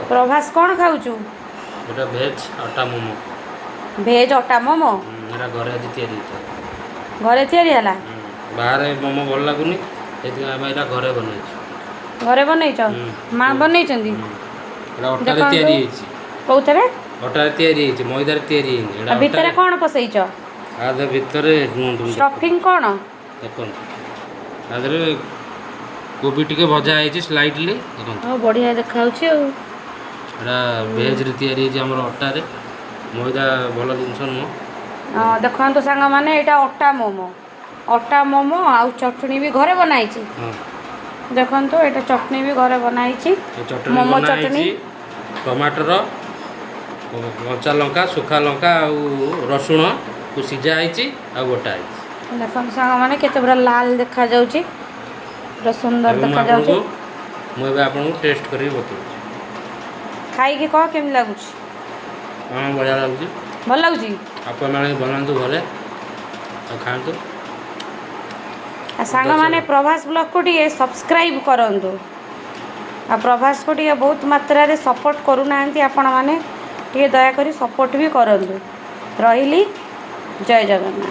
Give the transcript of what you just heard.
प्रभास कौन खाऊ এটা ভেজ আটা মোমো भेज अटा मोमो এটা ঘরে আଜି তৈরি হইছে घरे तैयारी हला ବାହାରେ ମୋମୋ ଭଲ ଲାଗୁନି ସେଥିପାଇଁ ଆମେ ଏଇଟା ଘରେ ବନେଇଛୁ घरे बनैछ माँ बनैछन्ती ଏଟା ଅଟାରେ ତିଆରି ହେଇଛି କୋଉଥିରେ ଅଟାରେ ତିଆରି ହେଇଛି ମଇଦାରେ ତିଆରି ହେଇନି ଏଟା ଭିତରେ କଣ ପସେଇଛ ଆ ଭିତରେ ଷ୍ଟଫିଂ କଣ ଦେଖନ୍ତୁ ତା ଦେହରେ କୋବି ଟିକେ ଭଜା ହେଇଛି ସ୍ଲାଇଟଲି ଦେଖନ୍ତୁ ହଁ ବଢିଆ ଦେଖାଉଛି ଆଉ ଏଟା ଭେଜରେ ତିଆରି ହେଇଛି ଆମର ଅଟାରେ ମଇଦା ଭଲ ଜିନିଷ ନୁହଁ ହଁ ଦେଖନ୍ତୁ ସାଙ୍ଗମାନେ ଏଇଟା ଅଟା ମୋମୋ ଆଉ ଚଟଣି ବି ଘରେ ବନାଇଛି ଦେଖନ୍ତୁ ଏଇଟା ଚଟଣି ବି ଘରେ ବନାଇଛି ମୋମୋ ଚଟଣି ଟମାଟର କଞ୍ଚା ଲଙ୍କା ଶୁଖା ଲଙ୍କା ଆଉ ରସୁଣକୁ ସିଝା ହେଇଛି ଆଉ ବଟା ହେଇଛି ଦେଖନ୍ତୁ ସାଙ୍ଗମାନେ କେତେ ପୁରା ଲାଲ ଦେଖାଯାଉଛି ପୁରା ସୁନ୍ଦର ଦେଖାଯାଉଛି ମୁଁ ଏବେ ଆପଣଙ୍କୁ ଟେଷ୍ଟ କରିକି ବତାଉଛି ଖାଇକି କହ କେମିତି ଲାଗୁଛି ହଁ ବଢ଼ିଆ ଲାଗୁଛି ଭଲ ଲାଗୁଛି ଆପଣମାନେ ବନାନ୍ତୁ ଘରେ ଆଉ ଖାଆନ୍ତୁ ସାଙ୍ଗମାନେ ପ୍ରଭାସ ବ୍ଲଗକୁ ଟିକେ ସବସ୍କ୍ରାଇବ୍ କରନ୍ତୁ ଆଉ ପ୍ରଭାସକୁ ଟିକେ ବହୁତ ମାତ୍ରାରେ ସପୋର୍ଟ କରୁନାହାନ୍ତି ଆପଣମାନେ ଟିକେ ଦୟାକରି ସପୋର୍ଟ ବି କରନ୍ତୁ ରହିଲି ଜୟ ଜଗନ୍ନାଥ।